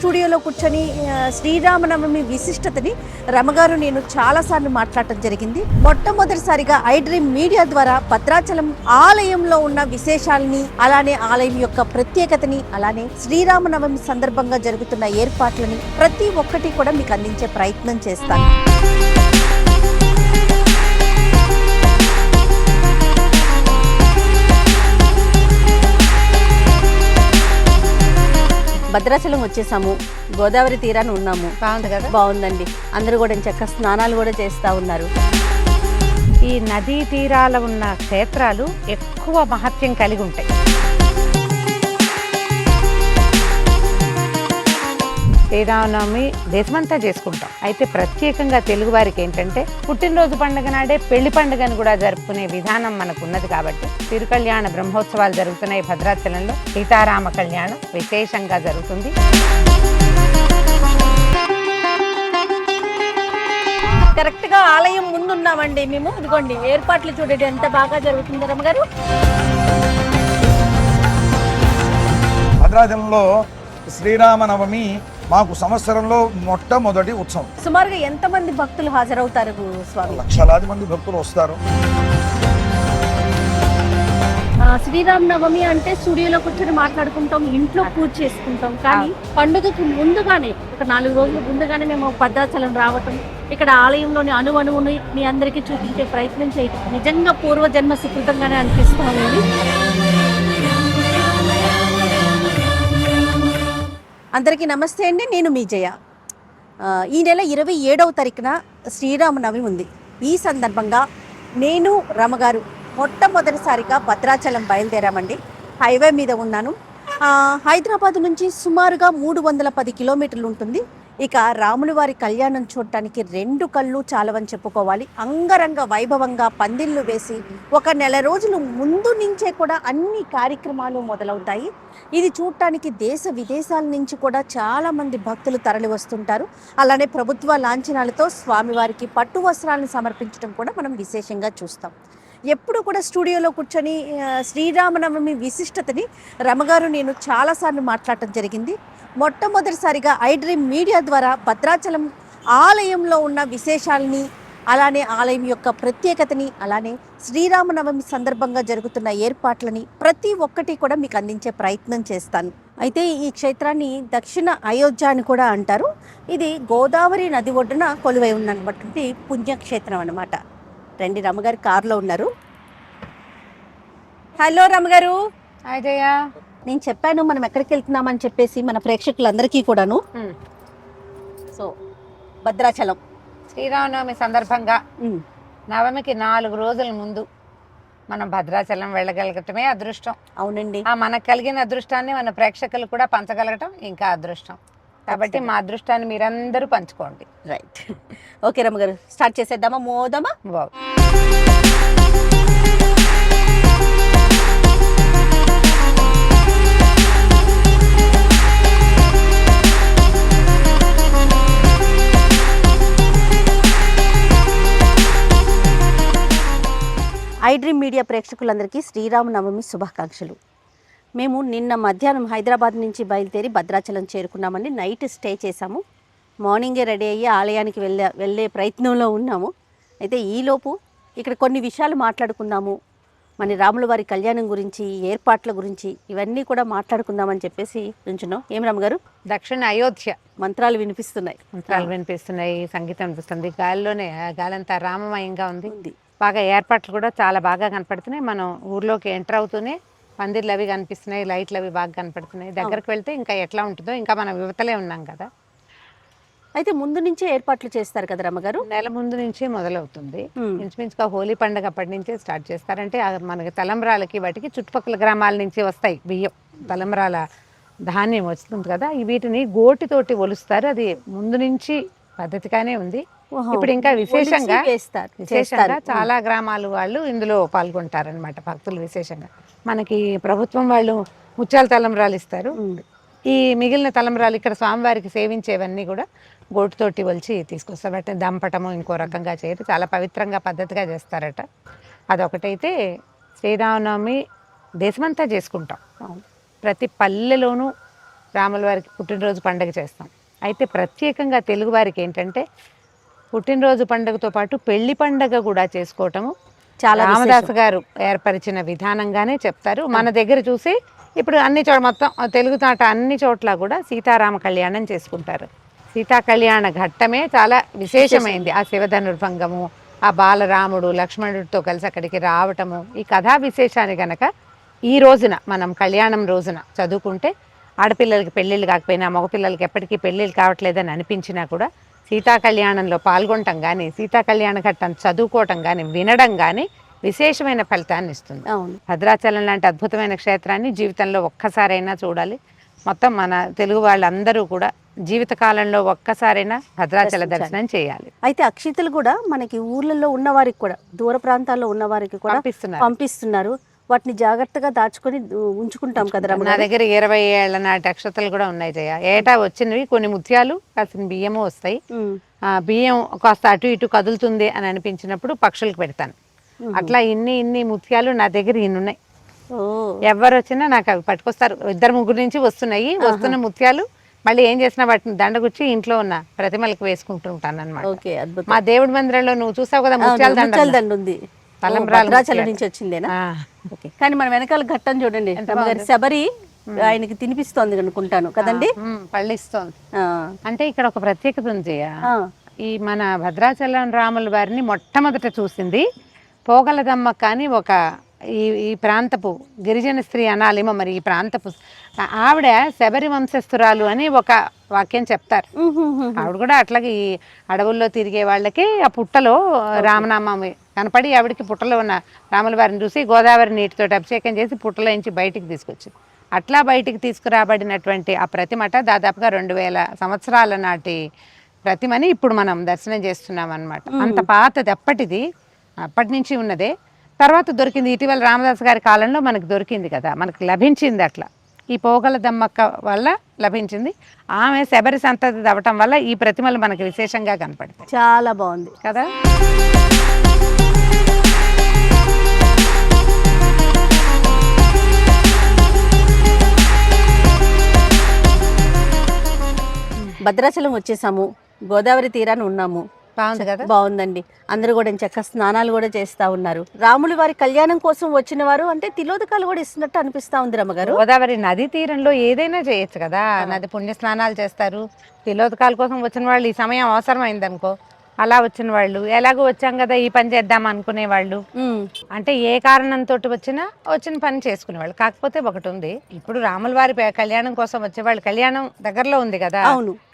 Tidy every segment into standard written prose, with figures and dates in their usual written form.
స్టూడియోలో కూర్చొని శ్రీరామనవమి విశిష్టతని రమగారు నేను చాలాసార్లు మాట్లాడటం జరిగింది. మొట్టమొదటిసారిగా ఐ డ్రీమ్ మీడియా ద్వారా భద్రాచలం ఆలయంలో ఉన్న విశేషాలని, అలానే ఆలయం యొక్క ప్రత్యేకతని, అలానే శ్రీరామనవమి సందర్భంగా జరుగుతున్న ఏర్పాట్లని ప్రతి ఒక్కటి కూడా మీకు అందించే ప్రయత్నం చేస్తాను. భద్రాచలం వచ్చేసాము, గోదావరి తీరాన్ని ఉన్నాము. బాగుంది కదా? బాగుందండి. అందరూ కూడా చక్కగా స్నానాలు కూడా చేస్తూ ఉన్నారు. ఈ నదీ తీరాల ఉన్న క్షేత్రాలు ఎక్కువ మహత్యం కలిగి ఉంటాయి. శ్రీరామనవమి దేశమంతా చేసుకుంటాం. అయితే ప్రత్యేకంగా తెలుగు వారికి ఏంటంటే పుట్టినరోజు పండుగ నాడే పెళ్లి పండుగను కూడా జరుపుకునే విధానం మనకు ఉన్నది. కాబట్టి తిరుకళ్యాణ బ్రహ్మోత్సవాలు జరుగుతున్నాయి భద్రాచలంలో. సీతారామ కళ్యాణం విశేషంగా జరుగుతుంది. కరెక్ట్ గా ఆలయం ముందున్నామండి మేము. ఇదిగోండి ఏర్పాట్లు చూడండి ఎంత బాగా జరుగుతుంది రమ్మగారు. భద్రాచలంలో శ్రీరామనవమి మాకు సంవత్సరంలో మొట్టమొదటి ఉత్సవం. సుమారుగా ఎంతమంది భక్తులు హాజరవుతారు స్వామి? లక్షలాది మంది భక్తులు వస్తారు. శ్రీరామనవమి అంటే స్టూడియోలో కూర్చొని మాట్లాడుకుంటాం, ఇంట్లో పూజ చేసుకుంటాం. కానీ పండుగకి ముందుగానే ఒక 4 రోజుల ముందుగానే మేము భద్రాచలం రావటం, ఇక్కడ ఆలయంలోని అణువుని మీ అందరికీ చూపించే ప్రయత్నం చేయటం నిజంగా పూర్వజన్మ సుకృతంగానే అనిపిస్తాము. అందరికీ నమస్తే అండి, నేను మీ జయ. ఈ నెల 27వ తారీఖున శ్రీరామనవమి ఉంది. ఈ సందర్భంగా నేను రమగారు మొట్టమొదటిసారిగా భద్రాచలం బయలుదేరామండి. హైవే మీద ఉన్నాను. హైదరాబాద్ నుంచి సుమారుగా 310 కిలోమీటర్లు ఉంటుంది. ఇక రాముల వారి కళ్యాణం చూడటానికి 2 కళ్ళు చాలవని చెప్పుకోవాలి. అంగరంగ వైభవంగా పందిళ్ళు వేసి 1 నెల రోజులు ముందు నుంచే కూడా అన్ని కార్యక్రమాలు మొదలవుతాయి. ఇది చూడటానికి దేశ విదేశాల నుంచి కూడా చాలామంది భక్తులు తరలి వస్తుంటారు. అలానే ప్రభుత్వ లాంఛనాలతో స్వామివారికి పట్టు వస్త్రాలను సమర్పించడం కూడా మనం విశేషంగా చూస్తాం. ఎప్పుడు కూడా స్టూడియోలో కూర్చొని శ్రీరామనవమి విశిష్టతని రమగారు నేను చాలాసార్లు మాట్లాడటం జరిగింది. మొట్టమొదటిసారిగా ఐ డ్రీమ్ మీడియా ద్వారా భద్రాచలం ఆలయంలో ఉన్న విశేషాలని, అలానే ఆలయం యొక్క ప్రత్యేకతని, అలానే శ్రీరామనవమి సందర్భంగా జరుగుతున్న ఏర్పాట్లని ప్రతి ఒక్కటి కూడా మీకు అందించే ప్రయత్నం చేస్తాను. అయితే ఈ క్షేత్రాన్ని దక్షిణ అయోధ్య అని కూడా అంటారు. ఇది గోదావరి నది ఒడ్డున కొలువై ఉన్నటువంటి పుణ్యక్షేత్రం అన్నమాట. రండి, రమగారు కారులో ఉన్నారు. హలో రమగారు. హాయ్ జయ. నేను చెప్పాను మనం ఎక్కడికి వెళ్తున్నామని చెప్పేసి మన ప్రేక్షకులందరికీ కూడాను. సో భద్రాచలం శ్రీరామనవమి సందర్భంగా నవమికి 4 రోజుల ముందు మనం భద్రాచలం వెళ్ళగలగటమే అదృష్టం. అవునండి. మనకు కలిగిన అదృష్టాన్ని మన ప్రేక్షకులు కూడా పంచగలగటం ఇంకా అదృష్టం. కాబట్టి మా అదృష్టాన్ని మీరందరూ పంచుకోండి. రైట్. ఓకే రమగారు, స్టార్ట్ చేసేద్దామా? మోదమా? బాగు. ఐ డ్రీమ్ మీడియా ప్రేక్షకులందరికీ శ్రీరామనవమి శుభాకాంక్షలు. మేము నిన్న మధ్యాహ్నం హైదరాబాద్ నుంచి బయలుదేరి భద్రాచలం చేరుకున్నామండి. నైట్ స్టే చేసాము. మార్నింగే రెడీ అయ్యి ఆలయానికి వెళ్ళే ప్రయత్నంలో ఉన్నాము. అయితే ఈలోపు ఇక్కడ కొన్ని విషయాలు మాట్లాడుకుందాము. మన రాముల వారి కళ్యాణం గురించి, ఏర్పాట్ల గురించి ఇవన్నీ కూడా మాట్లాడుకుందామని చెప్పేసి నుంచున్నాం. ఏం రామగారు? దక్షిణ అయోధ్య మంత్రాలు వినిపిస్తున్నాయి. సంగీతం వినిపిస్తుంది. గాలిలోనే గాలంతా రామమయంగా ఉంది. బాగా ఏర్పాట్లు కూడా చాలా బాగా కనపడుతున్నాయి. మనం ఊర్లోకి ఎంటర్ అవుతూనే పందిర్లు అవి కనిపిస్తున్నాయి, లైట్లు అవి బాగా కనపడుతున్నాయి. దగ్గరకు వెళ్తే ఇంకా ఎట్లా ఉంటుందో, ఇంకా మనం యువతలే ఉన్నాం కదా. అయితే ముందు నుంచే ఏర్పాట్లు చేస్తారు కదా రమ్మగారు? నెల ముందు నుంచే మొదలవుతుంది. ఇంచుమించుగా హోలీ పండుగ అప్పటి నుంచే స్టార్ట్ చేస్తారంటే మనకి తలంబ్రాలకి వాటికి చుట్టుపక్కల గ్రామాల నుంచి వస్తాయి బియ్యం, తలంబ్రాల ధాన్యం వస్తుంది కదా. వీటిని గోటితోటి ఒలుస్తారు. అది ముందు నుంచి పద్ధతిగానే ఉంది. ఇప్పుడు ఇంకా విశేషంగా చాలా గ్రామాలు వాళ్ళు ఇందులో పాల్గొంటారనమాట, భక్తులు. విశేషంగా మనకి ప్రభుత్వం వాళ్ళు ముత్యాల తలంబ్రాలు ఇస్తారు. ఈ మిగిలిన తలంబ్రాలు ఇక్కడ స్వామివారికి సేవించేవన్నీ కూడా గోటుతోటి ఒలిచి తీసుకొస్తారట. దంపటము ఇంకో రకంగా చేయరు, చాలా పవిత్రంగా పద్ధతిగా చేస్తారట. అదొకటైతే శ్రీరామనవమి దేశమంతా చేసుకుంటాం. ప్రతి పల్లెలోనూ రాముల వారికి పుట్టినరోజు పండుగ చేస్తాం. అయితే ప్రత్యేకంగా తెలుగు వారికి ఏంటంటే పుట్టినరోజు పండుగతో పాటు పెళ్లి పండుగ కూడా చేసుకోవటము చాలా రామదాసు గారు ఏర్పరిచిన విధానంగానే చెప్తారు. మన దగ్గర చూసి ఇప్పుడు అన్ని చోట్ల మొత్తం తెలుగు తాట అన్ని చోట్ల కూడా సీతారామ కళ్యాణం చేసుకుంటారు. సీతా కళ్యాణ ఘట్టమే చాలా విశేషమైంది. ఆ శివధనుర్భంగము, ఆ బాలరాముడు లక్ష్మణుడితో కలిసి అక్కడికి రావటము, ఈ కథా విశేషాన్ని గనక ఈ రోజున మనం కళ్యాణం రోజున చదువుకుంటే ఆడపిల్లలకి పెళ్ళిళ్ళు కాకపోయినా మగపిల్లలకి ఎప్పటికీ పెళ్ళిళ్ళు కావట్లేదని అనిపించినా కూడా సీతా కళ్యాణంలో పాల్గొనటం కానీ సీతా కళ్యాణ ఘట్టం చదువుకోవటం కానీ వినడం కానీ విశేషమైన ఫలితాన్ని ఇస్తుంది. అవును. భద్రాచలం లాంటి అద్భుతమైన క్షేత్రాన్ని జీవితంలో ఒక్కసారైనా చూడాలి. మొత్తం మన తెలుగు వాళ్ళందరూ కూడా జీవితకాలంలో ఒక్కసారైనా భద్రాచల దర్శనం చేయాలి. అయితే అక్షితలు కూడా మనకి ఊర్లలో ఉన్న వారికి కూడా దూర ప్రాంతాల్లో ఉన్న వారికి కూడా పంపిస్తున్నారు. వాటిని జాగ్రత్తగా దాచుకొని ఉంచుకుంటాం కదా రమణ. నా దగ్గర 20 ఏళ్ల నాటి అక్షతలు కూడా ఉన్నాయి జయ. ఏటా వచ్చినవి కొన్ని ముత్యాలు కాసిన బియ్యము వస్తాయి. ఆ బియ్యం కాస్త అటు ఇటు కదులుతుంది అని అనిపించినప్పుడు పక్షులకు పెడతాను. అట్లా ఇన్ని ముత్యాలు నా దగ్గర ఉన్నాయి. ఎవరు వచ్చినా నాకు అవి పట్టుకొస్తారు. 2-3 నుంచి వస్తున్నాయి. వస్తున్న ముత్యాలు మళ్ళీ ఏం చేసినా వాటిని దండగుచ్చి ఇంట్లో ఉన్న ప్రతిమలకు వేసుకుంటూ ఉంటాను అనమాట. మా దేవుడి మందిరంలో నువ్వు చూసావు కదా ముత్యాల దండ ఉంది. భద్రాచలం నుంచి వచ్చిందేనా? కానీ మన వెనకాల ఘట్టం చూడండి, శబరి ఆయనకి తినిపిస్తోంది అనుకుంటాను కదండి, పళ్ళిస్తోంది. అంటే ఇక్కడ ఒక ప్రత్యేకత ఉంది. ఈ మన భద్రాచలం రాముల వారిని మొట్టమొదట చూసింది పోగలదమ్మ కానీ ఒక ఈ ప్రాంతపు గిరిజన స్త్రీ అనాలేమో మరి. ఈ ప్రాంతపు ఆవిడ శబరి వంశస్థురాలు అని ఒక వాక్యం చెప్తారు. ఆవిడ కూడా అట్లాగే ఈ అడవుల్లో తిరిగే వాళ్ళకి ఆ పుట్టలో రామనామం కనపడి ఆవిడకి పుట్టలో ఉన్న రాముల వారిని చూసి గోదావరి నీటితో అభిషేకం చేసి పుట్టలో నుంచి బయటికి తీసుకొచ్చింది. అట్లా బయటికి తీసుకురాబడినటువంటి ఆ ప్రతిమట దాదాపుగా 2000 సంవత్సరాల నాటి ప్రతిమని ఇప్పుడు మనం దర్శనం చేస్తున్నాం అనమాట. అంత పాతది, అప్పటి నుంచి ఉన్నదే. తర్వాత దొరికింది ఇటీవల రామదాస్ గారి కాలంలో మనకు దొరికింది కదా, మనకు లభించింది. అట్లా ఈ పోగల దమ్మక్క వల్ల లభించింది. ఆమె శబరి సంతతి అవ్వటం వల్ల ఈ ప్రతిమలు మనకు విశేషంగా కనపడతాయి. చాలా బాగుంది కదా. భద్రాచలం వచ్చేసాము, గోదావరి తీరాన్ని ఉన్నాము. బాగుంది కదా, బాగుందండి. అందరూ కూడా చక్కగా స్నానాలు కూడా చేస్తా ఉన్నారు. రాములు వారి కళ్యాణం కోసం వచ్చిన వారు అంటే తిలోదకాలు కూడా ఇస్తున్నట్టు అనిపిస్తా ఉంది రమ్మగారు. గోదావరి నది తీరంలో ఏదైనా చేయొచ్చు కదా, నది పుణ్య స్నానాలు చేస్తారు. తిలోదకాల కోసం వచ్చిన వాళ్ళు ఈ సమయం అవసరమైంది అనుకో, అలా వచ్చిన వాళ్ళు ఎలాగో వచ్చాం కదా ఈ పని చేద్దాం అనుకునే వాళ్ళు, అంటే ఏ కారణంతో వచ్చిన పని చేసుకునేవాళ్ళు. కాకపోతే ఒకటి ఉంది, ఇప్పుడు రాముల వారి కళ్యాణం కోసం వచ్చేవాళ్ళు కళ్యాణం దగ్గరలో ఉంది కదా,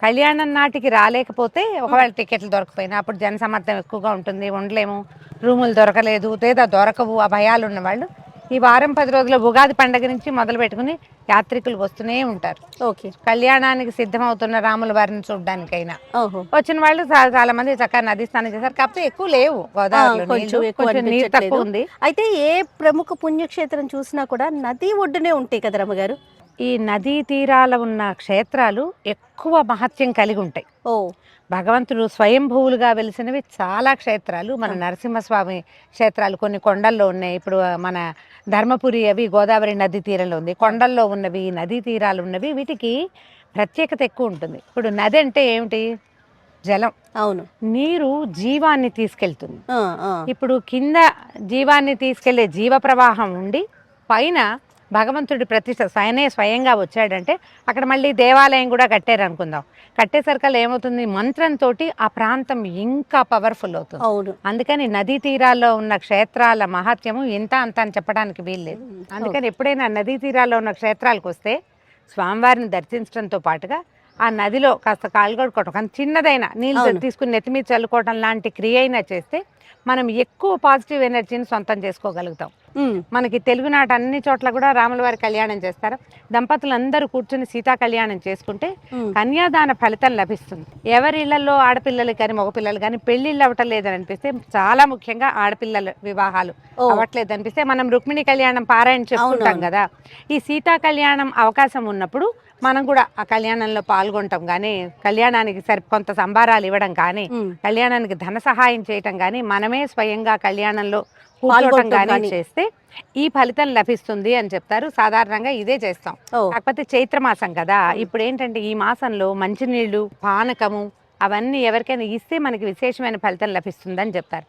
కళ్యాణం నాటికి రాలేకపోతే ఒకవేళ టికెట్లు దొరకపోయినా అప్పుడు జనసమర్థం ఎక్కువగా ఉంటుంది, ఉండలేము, రూములు దొరకలేదు లేదా దొరకవు, ఆ భయాలు ఉన్నవాళ్ళు ఈ వారం 10 రోజుల ఉగాది పండుగ నుంచి మొదలు పెట్టుకుని యాత్రికులు వస్తూనే ఉంటారు. కళ్యాణానికి సిద్ధమవుతున్న రాముల వారిని చూడడానికైనా వచ్చిన వాళ్ళు చాలా మంది చక్కగా నది స్నానం చేశారు. కాకపోతే ఎక్కువ లేవు గోదావరిలో, నీరు తక్కువ ఉంది. అయితే ఏ ప్రముఖ పుణ్యక్షేత్రం చూసినా కూడా నది ఒడ్డునే ఉంటాయి కదా రమ్మగారు. ఈ నదీ తీరాల ఉన్న క్షేత్రాలు ఎక్కువ మహత్యం కలిగి ఉంటాయి. భగవంతుడు స్వయంభూవులుగా వెలిసినవి చాలా క్షేత్రాలు. మన నరసింహస్వామి క్షేత్రాలు కొన్ని కొండల్లో ఉన్నాయి. ఇప్పుడు మన ధర్మపురి అవి గోదావరి నదీ తీరంలో ఉంది. కొండల్లో ఉన్నవి, నదీ తీరాలు ఉన్నవి, వీటికి ప్రత్యేకత ఎక్కువ ఉంటుంది. ఇప్పుడు నది అంటే ఏమిటి? జలం. అవును, నీరు జీవాన్ని తీసుకెళ్తుంది. ఇప్పుడు కింద జీవాన్ని తీసుకెళ్లే జీవ ప్రవాహం ఉండి పైన భగవంతుడి ప్రతిష్ట స్వయంగా వచ్చాడంటే అక్కడ మళ్ళీ దేవాలయం కూడా కట్టారు అనుకుందాం. కట్టేసరికల్లా ఏమవుతుంది, మంత్రంతో ఆ ప్రాంతం ఇంకా పవర్ఫుల్ అవుతుంది. అందుకని నదీ తీరాల్లో ఉన్న క్షేత్రాల మహత్యము ఇంత అంత అని చెప్పడానికి వీల్లేదు. అందుకని ఎప్పుడైనా నదీ తీరాల్లో ఉన్న క్షేత్రాలకు వస్తే స్వామివారిని దర్శించడంతో పాటుగా ఆ నదిలో కాస్త కాళ్ళు కడుక్కోవటం, కానీ చిన్నదైనా నీళ్ళు తీసుకుని నెత్తిమీద చల్లుకోవటం లాంటి క్రియ అయినా చేస్తే మనం ఎక్కువ పాజిటివ్ ఎనర్జీని సొంతం చేసుకోగలుగుతాం. మనకి తెలుగునాట అన్ని చోట్ల కూడా రాముల వారి కళ్యాణం చేస్తారు. దంపతులందరూ కూర్చుని సీతా కళ్యాణం చేసుకుంటే కన్యాదాన ఫలితం లభిస్తుంది. ఎవరి ఇళ్లలో ఆడపిల్లలు కానీ మగపిల్లలు కానీ పెళ్లిళ్ళు అవ్వటం లేదని అనిపిస్తే, చాలా ముఖ్యంగా ఆడపిల్లల వివాహాలు అవ్వట్లేదు అనిపిస్తే మనం రుక్మిణి కళ్యాణం పారాయణ చెప్పుకుంటాం కదా. ఈ సీతా కళ్యాణం అవకాశం ఉన్నప్పుడు మనం కూడా ఆ కళ్యాణంలో పాల్గొనటం కానీ, కళ్యాణానికి కొంత సంభారాలు ఇవ్వడం కానీ, కళ్యాణానికి ధన సహాయం చేయటం కానీ, మనమే స్వయంగా కళ్యాణంలో కూర్చోవటం పాల్గొనటం కానీ కానీ. చేస్తే ఈ ఫలితం లభిస్తుంది అని చెప్తారు. సాధారణంగా ఇదే చేస్తాం. ఓ. కాకపోతే చైత్రమాసం కదా, ఇప్పుడు ఏంటంటే ఈ మాసంలో మంచినీళ్ళు, పానకము అవన్నీ ఎవరికైనా ఇస్తే మనకి విశేషమైన ఫలితం లభిస్తుందని చెప్తారు.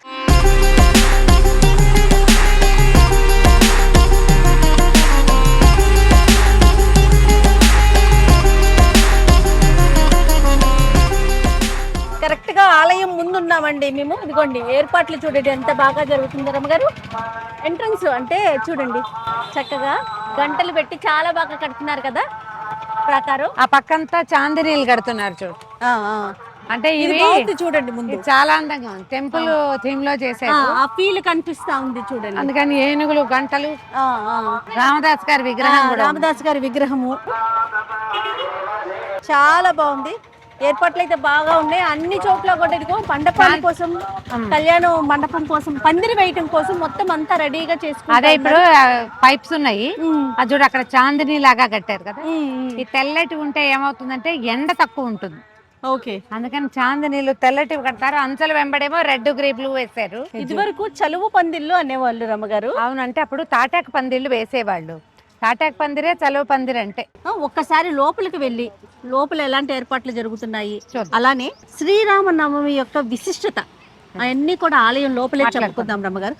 కరెక్ట్ గా ఆలయం ముందు ఉన్నామండి మేము. ఇదిగోండి ఏర్పాట్లు చూడండి ఎంత బాగా జరుగుతుంది రమ్మగారు. ఎంట్రన్స్ అంటే చూడండి చక్కగా గంటలు పెట్టి చాలా బాగా కడుతున్నారు కదా ప్రాకారం. ఆ పక్కంతా చాందినీలు కడుతున్నారు చూడు. అంటే ఇది ఇవి బాగుంది చూడండి ముందు. ఇది చాలా అందంగా ఉంది. టెంపుల్ థీమ్ లో చేశారు. ఆ ఫీల్ కనిపిస్తా ఉంది చూడండి. అందుకని ఏనుగులు, గంటలు, ఆ, ఆ. రామదాస్ గారి విగ్రహం కూడా ఉంది. రామదాస్ గారి విగ్రహము చాలా బాగుంది. ఏర్పాట్లు అయితే బాగా ఉన్నాయి అన్ని చోట్ల కూడా. ఇదిగో మండపాల కోసం, కళ్యాణ మండపం కోసం, పందిరి వేయటం కోసం మొత్తం అంతా రెడీగా అదే చేసుకుంటారు. ఇప్పుడు పైప్స్ ఉన్నాయి. అది చూడు అక్కడ చాందిని లాగా కట్టారు కదా. ఈ తెల్లటి ఉంటే ఏమవుతుందంటే ఎండ తక్కువ ఉంటుంది. ఓకే. అందుకని చాందినీలు తెల్లటివి కడతారు. అంచలు వెంబడేమో రెడ్ గ్రే బ్లూ వేశారు. ఇది వరకు చలువు పందిళ్ళు అనేవాళ్ళు రమ్మగారు. అవునంటే అప్పుడు తాటాకు పందిళ్ళు వేసేవాళ్ళు. తాటాకు పందిరే చలువ పందిరి అంటే. ఒక్కసారి లోపలికి వెళ్ళి లోపల ఎలాంటి ఏర్పాట్లు జరుగుతున్నాయి, చూద్దాం. అలానే శ్రీరామనవమి యొక్క విశిష్టత అవన్నీ కూడా ఆలయం లోపలే చెప్పుకుందాం రమ్మగారు.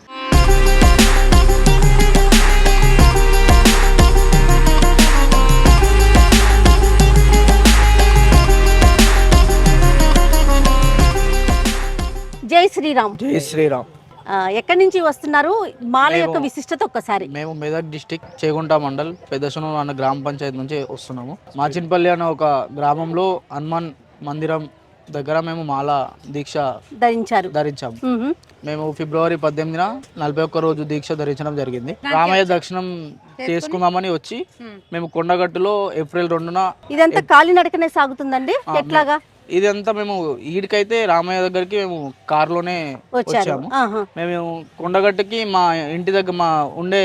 జై శ్రీరామ్. జై శ్రీరామ్. ఎక్కడి నుంచి వస్తున్నారు? మాల యొక్క విశిష్టత ఒక్కసారి. మేము మెదక్ డిస్టిక్ చేగుంట మండల్ పెద్దసనూరు అన్న గ్రామ పంచాయతీ నుంచి వస్తున్నాము. మాచిన్పల్లి అనే ఒక గ్రామంలో హనుమాన్ మందిరం దగ్గర మేము మాల దీక్ష ధరించాము. మేము ఫిబ్రవరి 18న 41 రోజు దీక్ష ధరించడం జరిగింది. రామయ్య దర్శనం చేసుకుందామని వచ్చి మేము కొండగట్టులో ఏప్రిల్ 2న ఇదంతా కాలినడకనే సాగుతుందండి. ఎట్లాగా? ఇదంతా మేము ఈడికైతే రామయ్య దగ్గరికి మేము కారులోనే వచ్చాము. మేము కొండగట్టుకి మా ఇంటి దగ్గర మా ఉండే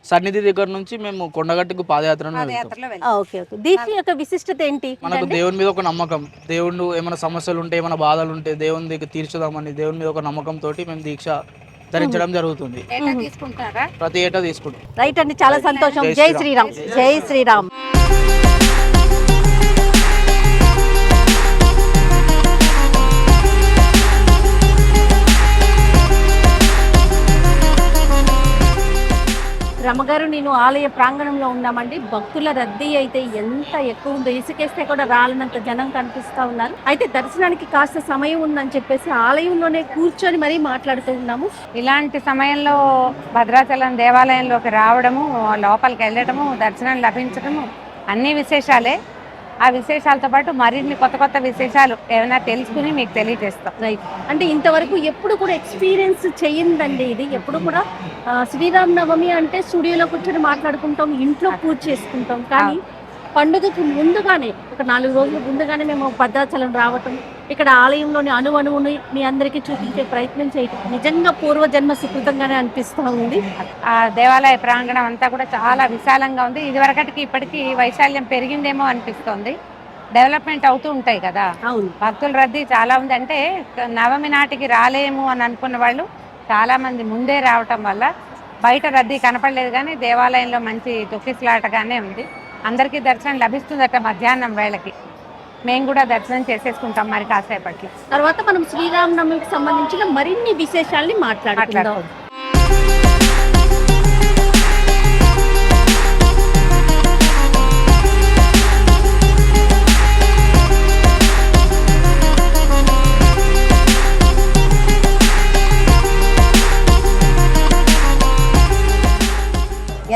సన్నిధి దగ్గర నుంచి మేము కొండగట్టుకు పాదయాత్రను వెళ్తాం. దీక్ష యొక్క విశిష్టత ఏంటి? మనకు దేవుని మీద ఒక నమ్మకం. దేవుడు ఏమైనా సమస్యలు ఉంటే, ఏమైనా బాధలు ఉంటే దేవుని దగ్గర తీర్చుదామని దేవుని మీద ఒక నమ్మకం తోటి మేము దీక్ష ధరించడం జరుగుతుంది. ప్రతి ఏటా తీసుకుంటాం. రైట్ అండి, చాలా సంతోషం. జై శ్రీరామ్. జై శ్రీరామ్. రమ్మగారు, నేను ఆలయ ప్రాంగణంలో ఉన్నామండి. భక్తుల రద్దీ అయితే ఎంత ఎక్కువ ఉందో, ఇసుకేస్తే కూడా రాలనంత జనం కనిపిస్తా ఉన్నారు. అయితే దర్శనానికి కాస్త సమయం ఉందని చెప్పేసి ఆలయంలోనే కూర్చొని మరీ మాట్లాడుతూ ఉన్నాము. ఇలాంటి సమయంలో భద్రాచలం దేవాలయంలోకి రావడము, లోపలికి వెళ్ళడము, దర్శనం లభించడము అన్ని విశేషాలే. ఆ విశేషాలతో పాటు మరిన్ని కొత్త కొత్త విశేషాలు ఏమైనా తెలుసుకుని మీకు తెలియజేస్తాం. రైట్. అంటే ఇంతవరకు ఎప్పుడు కూడా ఎక్స్పీరియన్స్ చెయ్యిందండి ఇది. ఎప్పుడు కూడా శ్రీరామనవమి అంటే స్టూడియోలో కూర్చొని మాట్లాడుకుంటాం, ఇంట్లో పూజ చేసుకుంటాం. కానీ పండుగకు ముందుగానే ఒక 4 రోజుల ముందుగానే మేము భద్రాచలం రావటం, ఇక్కడ ఆలయంలోని అణువుని మీ అందరికీ చూపించే ప్రయత్నం చేయటం నిజంగా పూర్వజన్మ సుకృతంగానే అనిపిస్తూ ఉంది. ఆ దేవాలయ ప్రాంగణం అంతా కూడా చాలా విశాలంగా ఉంది. ఇదివరకటికి ఇప్పటికీ వైశాల్యం పెరిగిందేమో అనిపిస్తోంది. డెవలప్మెంట్ అవుతూ ఉంటాయి కదా. అవును. భక్తుల రద్దీ చాలా ఉంది. అంటే నవమి నాటికి రాలేము అని అనుకున్న వాళ్ళు చాలా మంది ముందే రావటం వల్ల బయట రద్దీ కనపడలేదు. కానీ దేవాలయంలో మంచి తొక్కిసలాటగానే ఉంది. అందరికీ దర్శనం లభిస్తుందట మధ్యాహ్నం వేళకి. మేము కూడా దర్శనం చేసేసుకుంటాం మరి కాసేపట్లో. తర్వాత మనం శ్రీరామనవమికి సంబంధించిన మరిన్ని విశేషాలని మాట్లాడుకుందాం.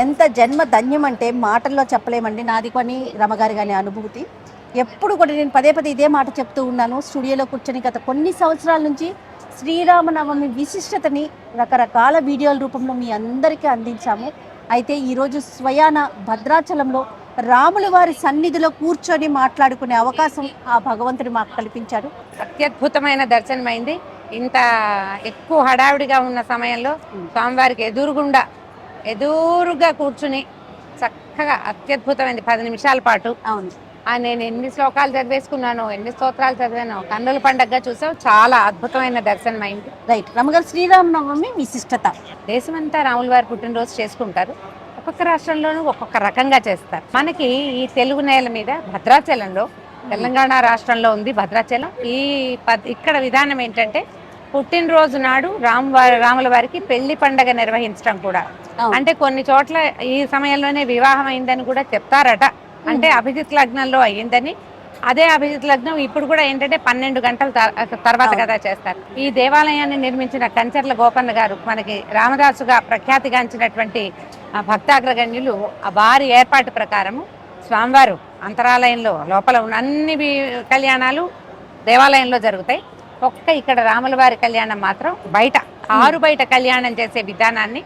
ఎంత జన్మ ధన్యం అంటే మాటల్లో చెప్పలేమండి. నాది కొని రమగారి గారి అనుభూతి. ఎప్పుడు కూడా నేను పదే పదే ఇదే మాట చెప్తూ ఉన్నాను. స్టూడియోలో కూర్చొని గత కొన్ని సంవత్సరాల నుంచి శ్రీరామనవమి విశిష్టతని రకరకాల వీడియోల రూపంలో మీ అందరికీ అందించాము. అయితే ఈరోజు స్వయాన భద్రాచలంలో రాముల వారి సన్నిధిలో కూర్చొని మాట్లాడుకునే అవకాశం ఆ భగవంతుడు మాకు కల్పించాడు. అత్యద్భుతమైన దర్శనమైంది. ఇంత ఎక్కువ హడావిడిగా ఉన్న సమయంలో స్వామివారికి ఎదురుగా కూర్చుని చక్కగా అత్యద్భుతమైంది 10 నిమిషాల పాటు. అవును. నేను ఎన్ని శ్లోకాలు చదివేసుకున్నాను, ఎన్ని స్తోత్రాలు చదివాను, కన్నుల పండగగా చూసావు, చాలా అద్భుతమైన దర్శనం అయింది. రైట్ రమగారు, శ్రీరామనవమి విశిష్టత. దేశమంతా రాముల వారి పుట్టినరోజు చేసుకుంటారు. ఒక్కొక్క రాష్ట్రంలోనూ ఒక్కొక్క రకంగా చేస్తారు. మనకి ఈ తెలుగు నేల మీద భద్రాచలంలో, తెలంగాణ రాష్ట్రంలో ఉంది భద్రాచలం. ఇక్కడ విధానం ఏంటంటే పుట్టినరోజు నాడు రాముల వారికి పెళ్లి పండగ నిర్వహించడం కూడా. అంటే కొన్ని చోట్ల ఈ సమయంలోనే వివాహం అయిందని కూడా చెప్తారట. అంటే అభిజిత్ లగ్నంలో అయ్యిందని. అదే అభిజిత్ లగ్నం ఇప్పుడు కూడా ఏంటంటే 12 గంటల తర్వాత కదా చేస్తారు. ఈ దేవాలయాన్ని నిర్మించిన కంచర్ల గోపన్న గారు మనకి రామదాసుగా ప్రఖ్యాతిగాంచినటువంటి భక్తాగ్రగణ్యులు, వారి ఏర్పాటు ప్రకారము స్వామివారు అంతరాలయంలో లోపల ఉన్న అన్ని కళ్యాణాలు దేవాలయంలో జరుగుతాయి. ఇక్కడ రాముల వారి కళ్యాణం మాత్రం బయట, బయట కళ్యాణం చేసే విధానాన్ని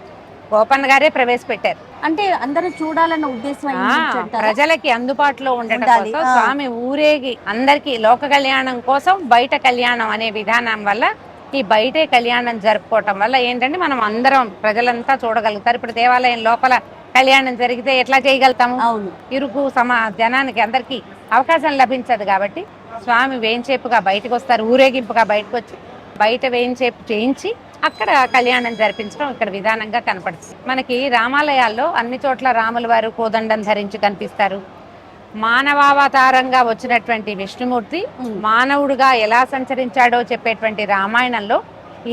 గోపన్న గారే ప్రవేశపెట్టారు. అంటే అందరూ చూడాలన్న ఉద్దేశం ప్రజలకి అందుబాటులో ఉండడం కోసం స్వామి ఊరేగి అందరికి లోక కళ్యాణం కోసం బయట కళ్యాణం అనే విధానం వల్ల ఈ బయటే కళ్యాణం జరుపుకోవటం వల్ల ఏంటంటే మనం అందరం ప్రజలంతా చూడగలుగుతారు. ఇప్పుడు దేవాలయం లోపల కళ్యాణం జరిగితే ఎట్లా చేయగలుగుతాము? ఇరుకు జనానికి అందరికి అవకాశం లభించదు. కాబట్టి స్వామి వేంచేపుగా బయటకు వస్తారు, ఊరేగింపుగా బయటకు వచ్చి బయట వేంచేపు చేయించి అక్కడ కళ్యాణం జరిపించడం ఇక్కడ విధానంగా కనపడుతుంది. మనకి రామాలయాల్లో అన్ని చోట్ల రాముల వారు కోదండం ధరించి కనిపిస్తారు. మానవావతారంగా వచ్చినటువంటి విష్ణుమూర్తి మానవుడుగా ఎలా సంచరించాడో చెప్పేటువంటి రామాయణంలో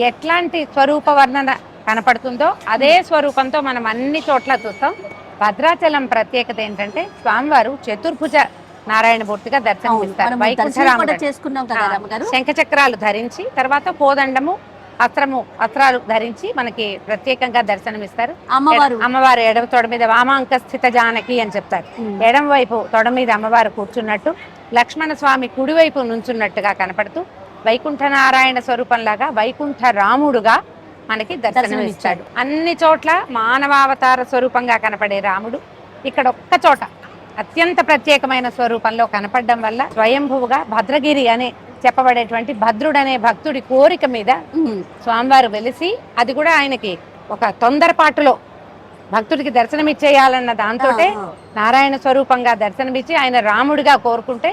ఎట్లాంటి స్వరూప వర్ణన కనపడుతుందో అదే స్వరూపంతో మనం అన్ని చోట్ల చూస్తాం. భద్రాచలం ప్రత్యేకత ఏంటంటే స్వామివారు చతుర్భుజ నారాయణమూర్తిగా దర్శనమిస్తారు. శంఖచక్రాలు ధరించి, తర్వాత కోదండము, అస్త్రాలు ధరించి మనకి ప్రత్యేకంగా దర్శనమిస్తారు. అమ్మవారు ఎడమ తొడ మీద వామాంక స్థిత జానకి అని చెప్తారు. ఎడమ వైపు తొడ మీద అమ్మవారు కూర్చున్నట్టు, లక్ష్మణ స్వామి కుడివైపు నుంచున్నట్టుగా కనపడుతూ వైకుంఠ నారాయణ స్వరూపంలాగా వైకుంఠ రాముడుగా మనకి దర్శనమిస్తాడు. అన్ని చోట్ల మానవావతార స్వరూపంగా కనపడే రాముడు ఇక్కడ ఒక్క చోట అత్యంత ప్రత్యేకమైన స్వరూపంలో కనపడడం వల్ల స్వయంభువుగా భద్రగిరి అనే చెప్పబడేటువంటి భద్రుడనే భక్తుడి కోరిక మీద స్వామివారు వెలిసి, అది కూడా ఆయనకి ఒక తొందరపాటులో భక్తుడికి దర్శనమిచ్చేయాలన్న దాంతో నారాయణ స్వరూపంగా దర్శనమిచ్చి ఆయన రాముడిగా కోరుకుంటే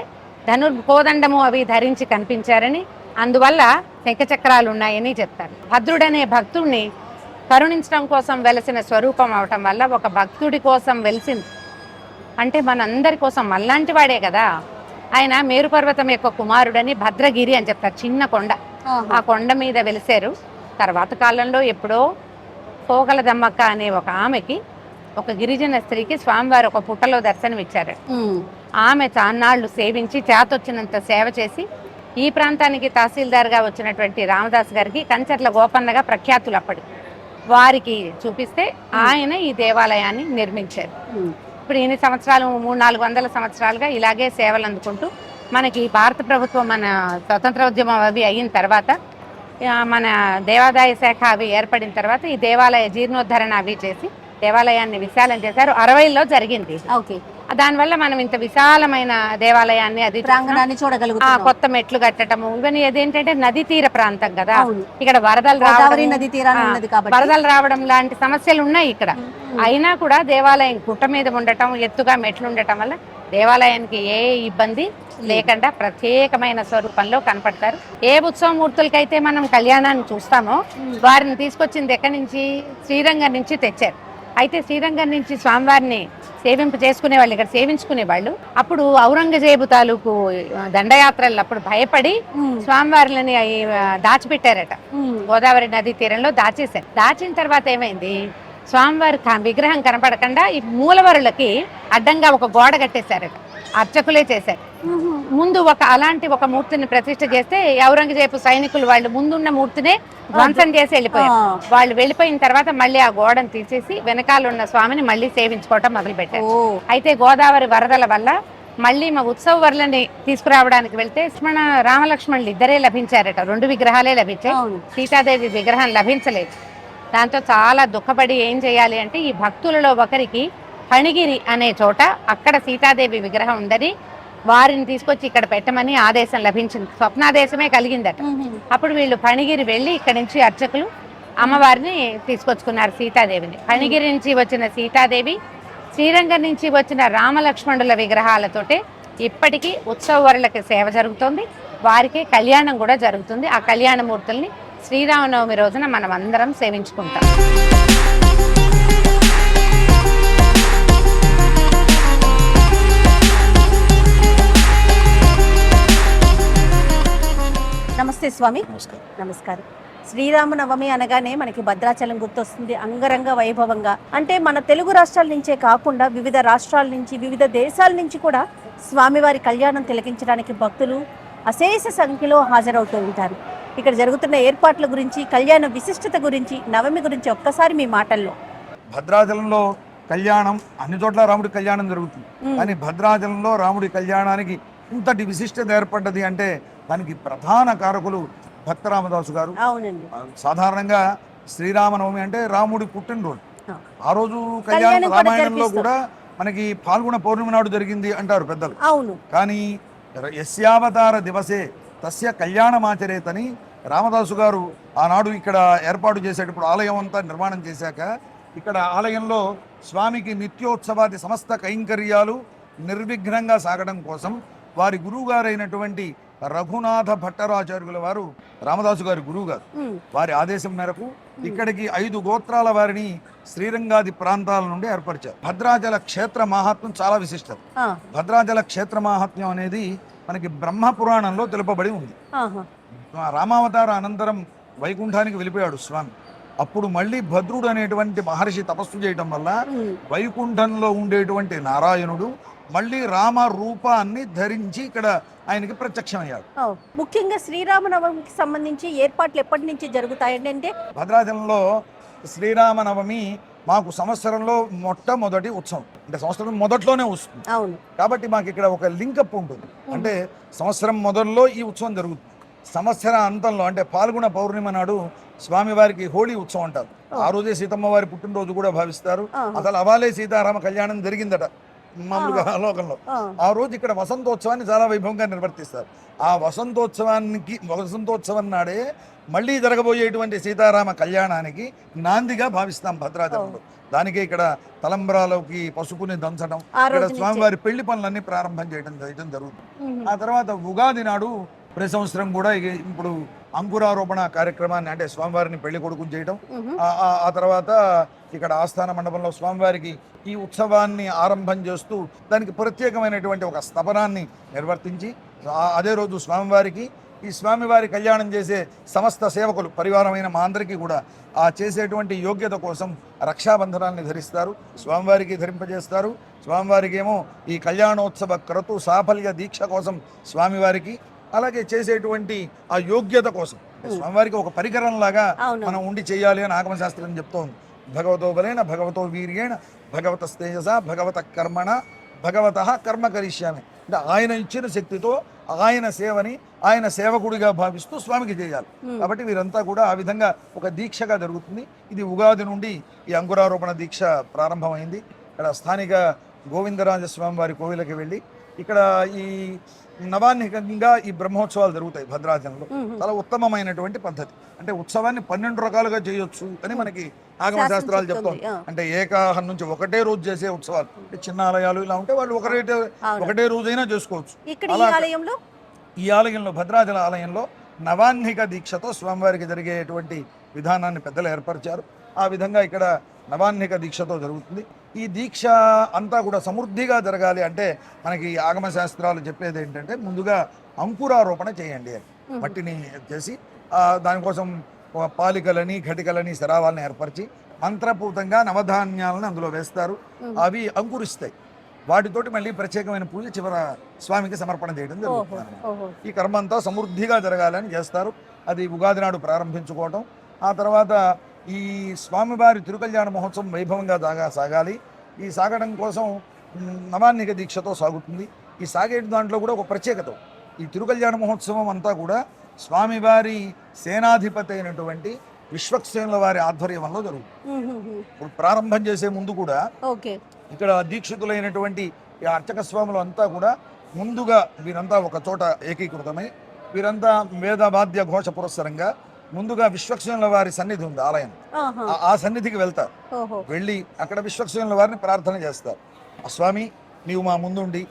కోదండము అవి ధరించి కనిపించారని, అందువల్ల శంఖచక్రాలు ఉన్నాయని చెప్తారు. భద్రుడనే భక్తుడిని కరుణించడం కోసం వెలసిన స్వరూపం అవటం వల్ల ఒక భక్తుడి కోసం వెలిసింది. అంటే మనందరి కోసం మళ్ళాంటి వాడే కదా ఆయన. మేరుపర్వతం యొక్క కుమారుడని భద్రగిరి అని చెప్తారు. చిన్న కొండ, ఆ కొండ మీద వెలిసారు. తర్వాత కాలంలో ఎప్పుడో పోగల దమ్మక్క అనే ఒక ఆమెకి, ఒక గిరిజన స్త్రీకి స్వామివారు ఒక పుట్టలో దర్శనం ఇచ్చారు. ఆమె చాన్నాళ్లు సేవించి చేతొచ్చినంత సేవ చేసి ఈ ప్రాంతానికి తహసీల్దార్గా వచ్చినటువంటి రామదాస్ గారికి కంచర్ల గోపన్నగా ప్రఖ్యాతులు అప్పటి వారికి చూపిస్తే ఆయన ఈ దేవాలయాన్ని నిర్మించారు. ఇప్పుడు ఎన్ని సంవత్సరాలు, 300-400 సంవత్సరాలుగా ఇలాగే సేవలు అందుకుంటూ మనకి భారత ప్రభుత్వం మన స్వతంత్రోద్యమం అవి అయిన తర్వాత, మన దేవాదాయ శాఖ అవి ఏర్పడిన తర్వాత ఈ దేవాలయ జీర్ణోద్ధరణ అవి చేసి దేవాలయాన్ని విశాలం చేశారు. 60లో జరిగింది. దానివల్ల మనం ఇంత విశాలమైన దేవాలయాన్ని, అది ప్రాంగణాన్ని చూడగలుగుతాం. కొత్త మెట్లు కట్టడము, ఇవన్నీ అదేంటంటే నదీ తీర ప్రాంతం కదా, ఇక్కడ వరదలు రావడం లాంటి సమస్యలు ఉన్నాయి ఇక్కడ. అయినా కూడా దేవాలయం గుట్ట మీద ఉండటం, ఎత్తుగా మెట్లు ఉండటం వల్ల దేవాలయానికి ఏ ఇబ్బంది లేకుండా ప్రత్యేకమైన స్వరూపంలో కనపడతారు. ఏ ఉత్సవమూర్తులకైతే మనం కళ్యాణాన్ని చూస్తామో వారిని తీసుకొచ్చింది ఎక్కడి నుంచి? శ్రీరంగం నుంచి తెచ్చారు. అయితే శ్రీరంగం నుంచి స్వామివారిని సేవింపు చేసుకునే వాళ్ళు, ఇక్కడ సేవించుకునే వాళ్ళు. అప్పుడు ఔరంగజేబు తాలూకు దండయాత్రలు అప్పుడు భయపడి స్వామివారిని దాచిపెట్టారట. గోదావరి నదీ తీరంలో దాచేశారు. దాచిన తర్వాత ఏమైంది, స్వామివారి విగ్రహం కనపడకుండా ఈ మూలవరులకి అడ్డంగా ఒక గోడ కట్టేశారట. అర్చకులే చేశారు. ముందు అలాంటి ఒక మూర్తిని ప్రతిష్ఠ చేస్తే ఔరంగజేబు సైనికులు వాళ్ళు ముందున్న మూర్తినే ధ్వంసం చేసి వెళ్ళిపోయారు. వాళ్ళు వెళ్ళిపోయిన తర్వాత మళ్ళీ ఆ గోడను తీసేసి వెనకాల ఉన్న స్వామిని మళ్ళీ సేవించుకోవటం మొదలు పెట్టారు. అయితే గోదావరి వరదల వల్ల మళ్ళీ మా ఉత్సవ వరలని తీసుకురావడానికి వెళ్తే రామలక్ష్మణులు ఇద్దరే లభించారట. 2 విగ్రహాలే లభించాయి. సీతాదేవి విగ్రహం లభించలేదు. దాంతో చాలా దుఃఖపడి ఏం చేయాలి అంటే ఈ భక్తులలో ఒకరికి ఫణిగిరి అనే చోట అక్కడ సీతాదేవి విగ్రహం ఉందని వారిని తీసుకొచ్చి ఇక్కడ పెట్టమని ఆదేశం లభించింది. స్వప్నాదేశమే కలిగిందట. అప్పుడు వీళ్ళు ఫణిగిరి వెళ్ళి ఇక్కడ నుంచి అర్చకులు అమ్మవారిని తీసుకొచ్చుకున్నారు, సీతాదేవిని. ఫణిగిరి నుంచి వచ్చిన సీతాదేవి, శ్రీరంగం నుంచి వచ్చిన రామలక్ష్మణుల విగ్రహాలతోటే ఇప్పటికీ ఉత్సవరులకి సేవ జరుగుతుంది, వారికి కళ్యాణం కూడా జరుగుతుంది. ఆ కళ్యాణమూర్తుల్ని శ్రీరామనవమి రోజున మనం అందరం సేవించుకుంటాం. నమస్తే స్వామి. నమస్కారం. నమస్కారం. శ్రీరామనవమి అనగానే మనకి భద్రాచలం గుర్తొస్తుంది అంగరంగ వైభవంగా. అంటే మన తెలుగు రాష్ట్రాల నుంచే కాకుండా వివిధ రాష్ట్రాల నుంచి, వివిధ దేశాల నుంచి కూడా స్వామివారి కళ్యాణం తిలకించడానికి భక్తులు అశేష సంఖ్యలో హాజరవుతూ ఉంటారు. ఇక్కడ జరుగుతున్న ఏర్పాట్ల గురించి, కళ్యాణ విశిష్టత గురించి, నవమి గురించి ఒక్కసారి మీ మాటల్లో. భద్రాచలంలో కళ్యాణం అన్ని చోట్ల రాముడి కళ్యాణం జరుగుతుంది, కానీ భద్రాచలంలో రాముడి కళ్యాణానికి ఇంతటి విశిష్టత ఏర్పడ్డది అంటే దానికి ప్రధాన కారకులు భక్త రామదాసు గారు. అవునండి. సాధారణంగా శ్రీరామనవమి అంటే రాముడి పుట్టినరోజు. ఆ రోజు కళ్యాణం కళ్యాణం కూడా రామాయణంలో జరిపిస్తారు. కూడా మనకి పాల్గొన పౌర్ణమి నాడు జరిగింది అంటారు పెద్దలు. అవును. కానీ యస్యావతార దివసే తస్య కళ్యాణమాచరేతని రామదాసు గారు ఆనాడు ఇక్కడ ఏర్పాటు చేసేటప్పుడు ఆలయం అంతా నిర్మాణం చేశాక ఇక్కడ ఆలయంలో స్వామికి నిత్యోత్సవాది సమస్త కైంకర్యాలు నిర్విఘ్నంగా సాగడం కోసం వారి గురువుగారైనటువంటి రఘునాథ భట్టరాచార్యుల వారు, రామదాసు గారి గురువు గారు, వారి ఆదేశం మేరకు ఇక్కడికి 5 గోత్రాల వారిని శ్రీరంగాది ప్రాంతాల నుండి ఏర్పరిచారు. భద్రాచల క్షేత్ర మహాత్మ్యం చాలా విశిష్టం. భద్రాచల క్షేత్ర మహాత్మ్యం అనేది మనకి బ్రహ్మ పురాణంలో తెలుపబడి ఉంది. రామావతార అనంతరం వైకుంఠానికి వెళ్ళిపోయాడు స్వామి. అప్పుడు మళ్ళీ భద్రుడు అనేటువంటి మహర్షి తపస్సు చేయటం వల్ల వైకుంఠంలో ఉండేటువంటి నారాయణుడు మళ్ళీ రామ రూపాన్ని ధరించి ఇక్కడ ఆయనకి ప్రత్యక్షమయ్యాడు. ముఖ్యంగా శ్రీరామనవమికి సంబంధించి ఏర్పాట్లు ఎప్పటి నుంచి జరుగుతాయండి? అంటే భద్రాచలంలో శ్రీరామనవమి మాకు సంవత్సరంలో మొట్టమొదటి ఉత్సవం, అంటే సంవత్సరం మొదట్లోనే వస్తుంది. అవును. కాబట్టి మాకు ఇక్కడ ఒక లింకప్ ఉంటుంది. అంటే సంవత్సరం మొదల్లో ఈ ఉత్సవం జరుగుతుంది. సంవత్సర అంతంలో అంటే పాల్గొన పౌర్ణిమ నాడు స్వామివారికి హోళీ ఉత్సవం అంటారు. ఆ రోజే సీతమ్మ వారి పుట్టినరోజు కూడా భావిస్తారు. అసలు అవాలే సీతారామ కళ్యాణం జరిగిందట మామూలుగా లోకంలో. ఆ రోజు ఇక్కడ వసంతోత్సవాన్ని చాలా వైభవంగా నిర్వర్తిస్తారు. ఆ వసంతోత్సవం నాడే మళ్ళీ జరగబోయేటువంటి సీతారామ కళ్యాణానికి నాందిగా భావిస్తాం భద్రాచలంలో. దానికే ఇక్కడ తలంబ్రాలోకి పసుపుని దంచడం, ఇక్కడ స్వామివారి పెళ్లి పనులన్నీ ప్రారంభం చేయడం జరుగుతుంది. ఆ తర్వాత ఉగాది నాడు ప్రతి సంవత్సరం కూడా ఇప్పుడు అంకురారోపణ కార్యక్రమాన్ని, అంటే స్వామివారిని పెళ్లి కొడుకుని చేయడం, ఆ తర్వాత ఇక్కడ ఆస్థాన మండపంలో స్వామివారికి ఈ ఉత్సవాన్ని ఆరంభం చేస్తూ దానికి ప్రత్యేకమైనటువంటి ఒక స్తపనాన్ని నిర్వర్తించి అదే రోజు స్వామివారికి ఈ స్వామివారి కళ్యాణం చేసే సమస్త సేవకులు పరివారమైన మా అందరికీ కూడా ఆ చేసేటువంటి యోగ్యత కోసం రక్షాబంధనాన్ని ధరిస్తారు, స్వామివారికి ధరింపజేస్తారు. స్వామివారికి ఏమో ఈ కళ్యాణోత్సవ క్రతు సాఫల్య దీక్ష కోసం స్వామివారికి, అలాగే చేసేటువంటి ఆ యోగ్యత కోసం స్వామివారికి ఒక పరికరం లాగా మనం ఉండి చేయాలి అని ఆగమశాస్త్రం చెప్తోంది. భగవతో బలేన భగవతో వీర్యేణ భగవత తేజస భగవత కర్మణ భగవత కర్మ కరిష్యామి. అంటే ఆయన ఇచ్చిన శక్తితో ఆయన సేవని ఆయన సేవకుడిగా భావిస్తూ స్వామికి చేయాలి. కాబట్టి వీరంతా కూడా ఆ విధంగా ఒక దీక్షగా జరుగుతుంది. ఇది ఉగాది నుండి ఈ అంకురారోపణ దీక్ష ప్రారంభమైంది. ఇక్కడ స్థానిక గోవిందరాజస్వామి వారి కోవిలకి వెళ్ళి ఇక్కడ ఈ నవాన్నికంగా ఈ బ్రహ్మోత్సవాలు జరుగుతాయి భద్రాచలంలో. చాలా ఉత్తమమైనటువంటి పద్ధతి. అంటే ఉత్సవాన్ని 12 రకాలుగా చేయొచ్చు అని మనకి ఆగమ శాస్త్రాలు చెప్తాం. అంటే ఏకాహం నుంచి ఒకటే రోజు చేసే ఉత్సవాలు, అంటే చిన్న ఆలయాలు ఇలా ఉంటే వాళ్ళు ఒకటే రోజైనా చేసుకోవచ్చు. ఈ ఆలయంలో భద్రాచల ఆలయంలో నవాన్నిక దీక్షతో స్వామివారికి జరిగేటువంటి విధానాన్ని పెద్దలు ఏర్పరిచారు. ఆ విధంగా ఇక్కడ నవాన్నిక దీక్షతో జరుగుతుంది. ఈ దీక్ష అంతా కూడా సమృద్ధిగా జరగాలి అంటే మనకి ఆగమ శాస్త్రాలు చెప్పేది ఏంటంటే ముందుగా అంకురారోపణ చేయండి అని. మట్టిని చేసి దానికోసం పాలికలని ఘటికలని శరావాలని ఏర్పరిచి మంత్రపూతంగా నవధాన్యాలను అందులో వేస్తారు. అవి అంకురిస్తాయి. వాటితోటి మళ్ళీ ప్రత్యేకమైన పూజ చివర స్వామికి సమర్పణ చేయడం జరుగుతుంది. ఈ కర్మ అంతా సమృద్ధిగా జరగాలని చేస్తారు. అది ఉగాది నాడు ప్రారంభించుకోవటం. ఆ తర్వాత ఈ స్వామివారి తిరుకల్యాణ మహోత్సవం వైభవంగా సాగాలి. ఈ సాగడం కోసం నవాన్నిక దీక్షతో సాగుతుంది. ఈ సాగే దాంట్లో కూడా ఒక ప్రత్యేకత. ఈ తిరుకల్యాణ మహోత్సవం అంతా కూడా స్వామివారి సేనాధిపతి అయినటువంటి విశ్వక్సేనుల వారి ఆధ్వర్యంలో జరుగుతుంది. ఇప్పుడు ప్రారంభం చేసే ముందు కూడా ఇక్కడ దీక్షితులైనటువంటి ఈ అర్చక స్వాములు అంతా కూడా ముందుగా వీరంతా ఒక చోట ఏకీకృతమై వీరంతా వేద వాద్య ఘోష పురస్సరంగా ముందుగా విశ్వక్సేనుల వారి సన్నిధి ఉంది ఆలయం, ఆ సన్నిధికి వెళ్తారు. వెళ్ళి అక్కడ విశ్వక్సేనుల వారిని ప్రార్థన చేస్తారు. స్వామి నీవు మా ముందుండి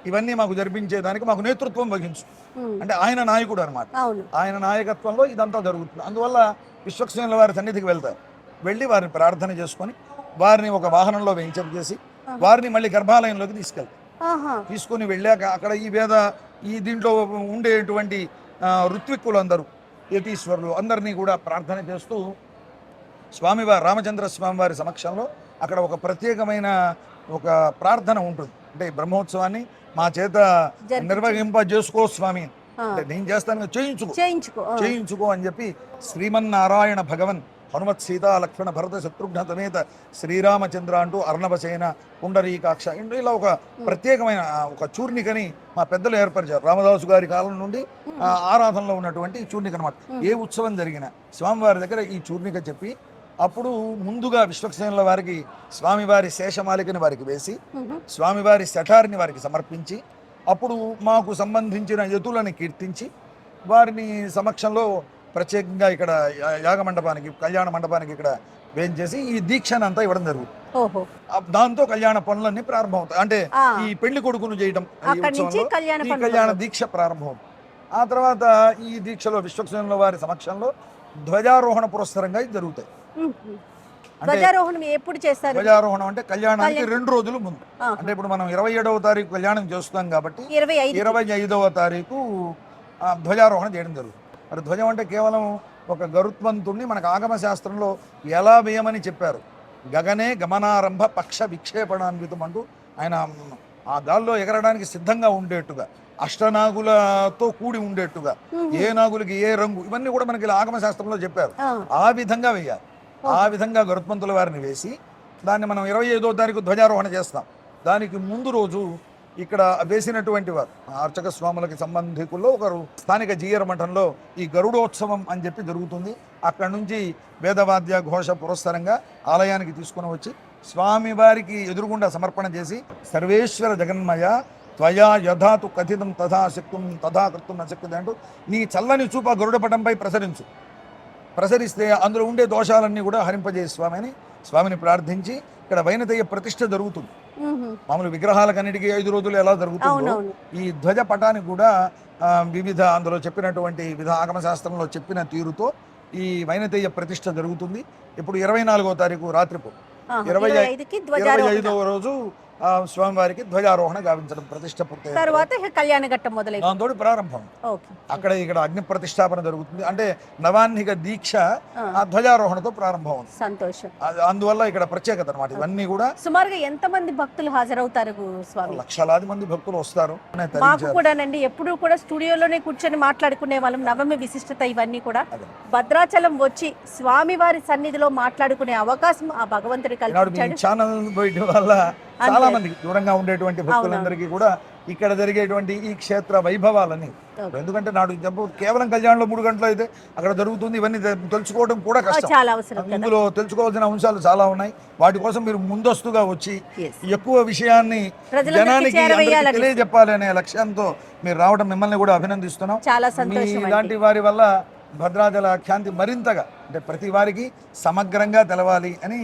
ఇవన్నీ మాకు జరిపించేదానికి మాకు నేతృత్వం వహించు. అంటే ఆయన నాయకుడు అనమాట. అవును. ఆయన నాయకత్వంలో ఇదంతా జరుగుతుంది. అందువల్ల విశ్వక్సేనుల వారి సన్నిధికి వెళ్తారు. వెళ్ళి వారిని ప్రార్థన చేసుకొని వారిని ఒక వాహనంలో వేయించేసి వారిని మళ్ళీ గర్భాలయంలోకి తీసుకెళ్తారు. తీసుకొని వెళ్ళాక అక్కడ ఈ దీంట్లో ఉండేటువంటి ఋత్విక్కులు అందరూ, యతీశ్వరులు అందరినీ కూడా ప్రార్థన చేస్తూ స్వామివారి రామచంద్ర స్వామి వారి సమక్షంలో అక్కడ ఒక ప్రత్యేకమైన ఒక ప్రార్థన ఉంటుంది. అంటే ఈ బ్రహ్మోత్సవాన్ని మా చేత నిర్వహింపజేసుకో స్వామి, అంటే నేను చేస్తాను, చేయించుకో అని చెప్పి శ్రీమన్నారాయణ భగవన్ హనుమత్ సీతా లక్ష్మణ భరత శత్రుఘ్న సమేత శ్రీరామచంద్ర అంటూ అర్ణవసేన పుండరీకాక్ష ఇలా ఒక ప్రత్యేకమైన ఒక చూర్ణికని మా పెద్దలు ఏర్పరిచారు. రామదాసు గారి కాలం నుండి ఆరాధనలో ఉన్నటువంటి చూర్ణిక అనమాట. ఏ ఉత్సవం జరిగినా స్వామివారి దగ్గర ఈ చూర్ణిక చెప్పి అప్పుడు ముందుగా విశ్వక్సేనుల వారికి స్వామివారి శేషమాలికని వారికి వేసి స్వామివారి శఠారిని వారికి సమర్పించి అప్పుడు మాకు సంబంధించిన యతులని కీర్తించి వారిని సమక్షంలో ప్రత్యేకంగా ఇక్కడ యాగ మండపానికి కళ్యాణ మండపానికి ఇక్కడ వేయించేసి ఈ దీక్షను అంతా ఇవ్వడం జరుగుతుంది. దాంతో కళ్యాణ పనులన్నీ ప్రారంభమవుతాయి. అంటే ఈ పెళ్లి కొడుకును చేయడం ఈ కళ్యాణ దీక్ష ప్రారంభం. ఆ తర్వాత ఈ దీక్షలో విశ్వక్సేనుల వారి సమక్షంలో ధ్వజారోహణ పురస్సరంగా జరుగుతాయి. ధ్వజారోహణం ఎప్పుడు చేస్తారు? ధ్వజారోహణం అంటే కళ్యాణానికి 2 రోజులు ముందు. అంటే ఇప్పుడు మనం 27వ తారీఖు కళ్యాణం చేస్తున్నాం కాబట్టి 25వ తారీఖు ధ్వజారోహణ చేయడం జరుగుతుంది. మరి ధ్వజం అంటే కేవలం ఒక గరుత్మంతుణ్ణి మనకు ఆగమ శాస్త్రంలో ఎలా వేయమని చెప్పారు. గగనే గమనారంభ పక్ష విక్షేపణాన్వితం అంటూ ఆయన ఆ గాల్లో ఎగరడానికి సిద్ధంగా ఉండేట్టుగా, అష్టనాగులతో కూడి ఉండేట్టుగా, ఏ నాగులకి ఏ రంగు, ఇవన్నీ కూడా మనకి ఇలా ఆగమ శాస్త్రంలో చెప్పారు. ఆ విధంగా వేయాలి. ఆ విధంగా గరుత్మంతుల వారిని వేసి దాన్ని మనం 25వ తారీఖు ధ్వజారోహణ చేస్తాం. దానికి ముందు రోజు ఇక్కడ వేసినటువంటి వారు అర్చక స్వాములకి సంబంధికుల్లో ఒకరు స్థానిక జీయర్ మఠంలో ఈ గరుడోత్సవం అని చెప్పి జరుగుతుంది. అక్కడ నుంచి వేదవాద్య ఘోష పురస్సరంగా ఆలయానికి తీసుకుని వచ్చి స్వామివారికి ఎదురుగుండా సమర్పణ చేసి సర్వేశ్వర జగన్మయ త్వయా యథాతు కథితం తథా శక్తుం తథా కర్తుం అశక్యతే అంటూ నీ చల్లని చూప గరుడపటంపై ప్రసరిస్తే అందులో ఉండే దోషాలన్నీ కూడా హరింపజేయ స్వామి అని స్వామిని ప్రార్థించి ఇక్కడ వైనతేయ ప్రతిష్ఠ జరుగుతుంది. మామూలు విగ్రహాలకన్నిటికీ 5 రోజులు ఎలా జరుగుతుందో ఈ ధ్వజ పటానికి కూడా వివిధ అందులో చెప్పినటువంటి వివిధ ఆగమ శాస్త్రంలో చెప్పిన తీరుతో ఈ వైనతేయ ప్రతిష్ఠ జరుగుతుంది. ఇప్పుడు 24వ తారీఖు రాత్రిపూట 25వ రోజు స్వామివారికి ధ్వజారోహణ గావించడం ప్రతిష్ట పూర్తి తర్వాత కళ్యాణ ఘట్టం మొదలైంది. దాంతో ప్రారంభం. ఇక్కడ అగ్ని ప్రతిష్టాపన జరుగుతుంది. అంటే నవాన్నిక దీక్ష ఆ ధ్వజారోహణతో ప్రారంభం. సంతోషం. అందువల్ల ఇక్కడ ప్రత్యేకత అన్నమాట. ఇవన్నీ కూడా సుమారుగా ఎంత మంది భక్తులు హాజరవుతారు స్వామి? లక్షలాది మంది భక్తులు వస్తారు. మాకు కూడానండి ఎప్పుడు కూడా స్టూడియోలోనే కూర్చొని మాట్లాడుకునే వాళ్ళం. నవమి విశిష్టత ఇవన్నీ కూడా భద్రాచలం వచ్చి స్వామి వారి సన్నిధిలో మాట్లాడుకునే అవకాశం ఆ భగవంతుడి కల్పించాడు. ఛానల్ బయట వల్ల చాలా మంది దూరంగా ఉండేటువంటి భక్తులందరికీ కూడా ఇక్కడ జరిగేటువంటి ఈ క్షేత్ర వైభవాలని, ఎందుకంటే నాడు కేవలం కళ్యాణంలో 3 గంటలు అయితే అక్కడ జరుగుతుంది. ఇవన్నీ తెలుసుకోవడం కూడా కష్టం. ఇందులో తెలుసుకోవాల్సిన అంశాలు చాలా ఉన్నాయి. వాటి కోసం మీరు ముందస్తుగా వచ్చి ఎక్కువ విషయాన్ని జనానికి తెలియజెప్పాలి అనే లక్ష్యంతో మీరు రావడం మిమ్మల్ని కూడా అభినందిస్తున్నాం. ఇలాంటి వారి వల్ల భద్రాచల ఖ్యాతి మరింతగా అంటే ప్రతి వారికి సమగ్రంగా తెలవాలి అని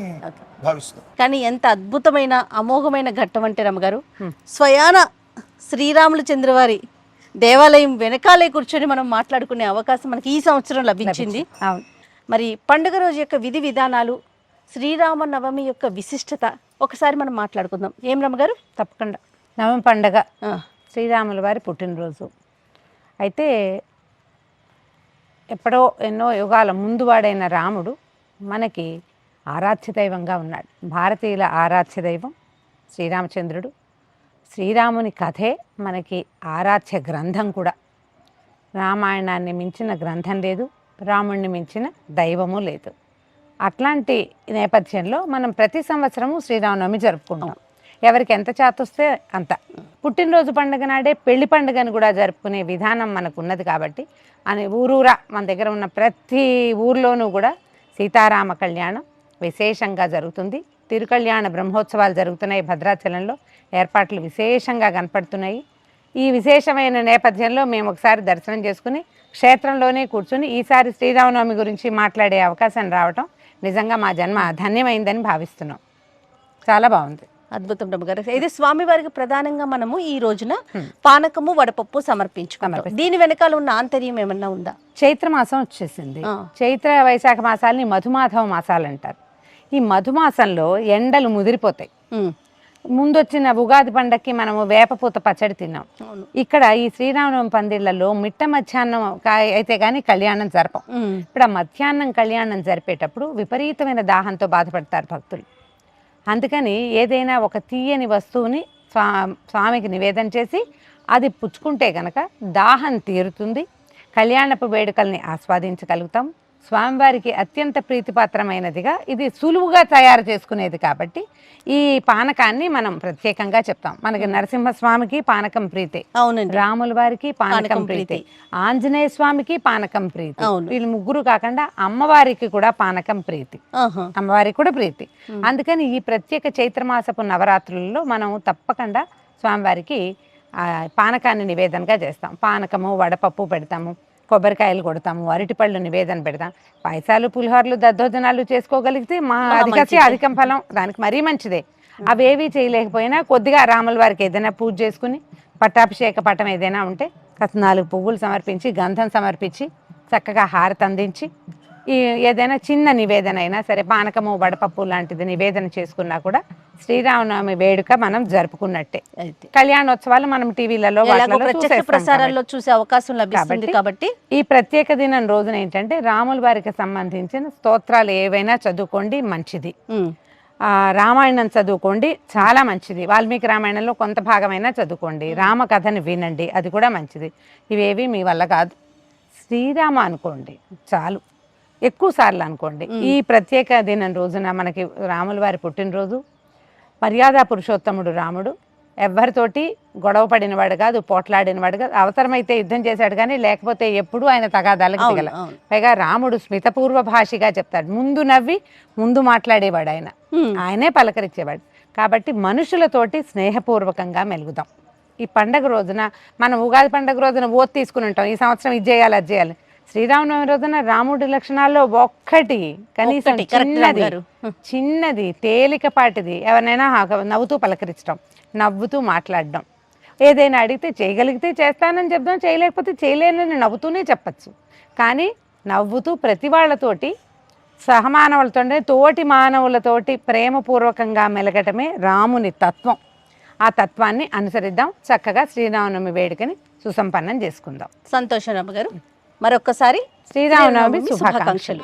భావిస్తాం. కానీ ఎంత అద్భుతమైన అమోఘమైన ఘట్టం అంటే రమ్మగారు, స్వయాన శ్రీరాములచంద్ర వారి దేవాలయం వెనకాలే కూర్చొని మనం మాట్లాడుకునే అవకాశం మనకి ఈ సంవత్సరం లభించింది. మరి పండుగ రోజు యొక్క విధి విధానాలు, శ్రీరామ నవమి యొక్క విశిష్టత ఒకసారి మనం మాట్లాడుకుందాం. ఏం రమ్మగారు? తప్పకుండా. నవమి పండుగ శ్రీరాముల వారి పుట్టినరోజు. అయితే ఎప్పుడో ఎన్నో యుగాల ముందు వాడైన రాముడు మనకి ఆరాధ్య దైవంగా ఉన్నాడు. భారతీయుల ఆరాధ్య దైవం శ్రీరామచంద్రుడు. శ్రీరాముని కథే మనకి ఆరాధ్య గ్రంథం కూడా. రామాయణాన్ని మించిన గ్రంథం లేదు, రాముడిని మించిన దైవము లేదు. అట్లాంటి నేపథ్యంలో మనం ప్రతి సంవత్సరము శ్రీరామనవమి జరుపుకుంటాం. ఎవరికి ఎంత చేతొస్తే అంత. పుట్టినరోజు పండుగ నాడే పెళ్లి పండుగను కూడా జరుపుకునే విధానం మనకు ఉన్నది కాబట్టి అని ఊరూరా మన దగ్గర ఉన్న ప్రతి ఊర్లోనూ కూడా సీతారామ కళ్యాణం విశేషంగా జరుగుతుంది. తిరుకళ్యాణ బ్రహ్మోత్సవాలు జరుగుతున్నాయి. భద్రాచలంలో ఏర్పాట్లు విశేషంగా కనపడుతున్నాయి. ఈ విశేషమైన నేపథ్యంలో మేము ఒకసారి దర్శనం చేసుకుని క్షేత్రంలోనే కూర్చుని ఈసారి శ్రీరామనవమి గురించి మాట్లాడే అవకాశం రావటం నిజంగా మా జన్మ ధన్యమైందని భావిస్తున్నాం. చాలా బాగుంది. అద్భుతం రమ్మగారు. అయితే స్వామివారికి ప్రధానంగా మనము ఈ రోజున పానకము వడపప్పు సమర్పించుకుంటాం. దీని వెనకాల ఉన్న ఆంతర్యం ఏమన్నా ఉందా? చైత్రమాసం వచ్చేసింది. చైత్ర వైశాఖ మాసాలని మధుమాధవ మాసాలు అంటారు. ఈ మధుమాసంలో ఎండలు ముదిరిపోతాయి. ముందొచ్చిన ఉగాది పండక్కి మనము వేపపూత పచ్చడి తిన్నాం. ఇక్కడ ఈ శ్రీరామనవమి పందిళ్లలో మిట్ట మధ్యాహ్నం అయితే కానీ కళ్యాణం జరపం. ఇప్పుడు ఆ మధ్యాహ్నం కళ్యాణం జరిపేటప్పుడు విపరీతమైన దాహంతో బాధపడతారు భక్తులు. అందుకని ఏదైనా ఒక తీయని వస్తువుని స్వామికి నివేదన చేసి అది పుచ్చుకుంటే కనుక దాహం తీరుతుంది, కళ్యాణపు వేడుకల్ని ఆస్వాదించగలుగుతాం. స్వామివారికి అత్యంత ప్రీతిపాత్రమైనదిగా ఇది సులువుగా తయారు చేసుకునేది కాబట్టి ఈ పానకాన్ని మనం ప్రత్యేకంగా చెప్తాం. మనకి నరసింహస్వామికి పానకం ప్రీతి, అవునండి, రాముల వారికి పానకం ప్రీతి, ఆంజనేయ స్వామికి పానకం ప్రీతి, వీళ్ళు ముగ్గురు కాకుండా అమ్మవారికి కూడా పానకం ప్రీతి, అమ్మవారికి కూడా ప్రీతి. అందుకని ఈ ప్రత్యేక చైత్రమాసపు నవరాత్రులలో మనం తప్పకుండా స్వామివారికి పానకాన్ని నివేదనగా చేస్తాం. పానకము వడపప్పు పెడతాము, కొబ్బరికాయలు కొడతాము, అరటిపళ్ళు నివేదన పెడతాం. పాయసాలు పులిహోరలు దద్దోజనాలు చేసుకోగలిగితే అధికం ఫలం, దానికి మరీ మంచిదే. అవేవి చేయలేకపోయినా కొద్దిగా రాముల వారికి ఏదైనా పూజ చేసుకుని పట్టాభిషేక పటం ఏదైనా ఉంటే 4 పువ్వులు సమర్పించి గంధం సమర్పించి చక్కగా హారతి అందించి ఏదైనా చిన్న నివేదన అయినా సరే పానకము వడపప్పు లాంటిది నివేదన చేసుకున్నా కూడా శ్రీరామనవమి వేడుక మనం జరుపుకున్నట్టే. కళ్యాణోత్సవాలు మనం టీవీలలో ప్రసారాల్లో చూసే అవకాశం లభిస్తుంది కాబట్టి ఈ ప్రత్యేక దినం రోజున ఏంటంటే రాముల వారికి సంబంధించిన స్తోత్రాలు ఏవైనా చదువుకోండి, మంచిది. రామాయణం చదువుకోండి, చాలా మంచిది. వాల్మీకి రామాయణంలో కొంత భాగమైనా చదువుకోండి, రామకథని వినండి, అది కూడా మంచిది. ఇవేవి మీ వల్ల కాదు, శ్రీరామ అనుకోండి చాలు, ఎక్కువ సార్లు అనుకోండి. ఈ ప్రత్యేక దినం రోజున మనకి రాముల వారి పుట్టినరోజు. మర్యాద పురుషోత్తముడు రాముడు, ఎవ్వరితోటి గొడవ పడినవాడు కాదు, పోట్లాడినవాడు కాదు. అవసరమైతే యుద్ధం చేశాడు కానీ లేకపోతే ఎప్పుడు ఆయన తగాదాలకు దిగల. పైగా రాముడు స్మితపూర్వ భాషిగా చెప్తాడు, ముందు నవ్వి ముందు మాట్లాడేవాడు, ఆయనే పలకరించేవాడు. కాబట్టి మనుషులతోటి స్నేహపూర్వకంగా మెలుగుదాం. ఈ పండగ రోజున మనం ఉగాది పండగ రోజున ఓత్ తీసుకుని ఉంటాం, ఈ సంవత్సరం ఇది చేయాలి అది చేయాలి. శ్రీరామనవమి రోజున రాముడి లక్షణాల్లో ఒక్కటి కనీసం చిన్నది తేలికపాటిది ఎవరినైనా నవ్వుతూ పలకరించడం, నవ్వుతూ మాట్లాడడం, ఏదైనా అడిగితే చేయగలిగితే చేస్తానని చెప్దాం, చేయలేకపోతే చేయలేనని నవ్వుతూనే చెప్పచ్చు. కానీ నవ్వుతూ ప్రతి వాళ్ళతోటి సహమానవులతోనే తోటి మానవులతోటి ప్రేమపూర్వకంగా మెలగటమే రాముని తత్వం. ఆ తత్వాన్ని అనుసరిద్దాం, చక్కగా శ్రీరామనవమి వేడుకని సుసంపన్నం చేసుకుందాం. సంతోషం రమ్మ గారు, మరొక్కసారి శ్రీరామనవమి శుభాకాంక్షలు.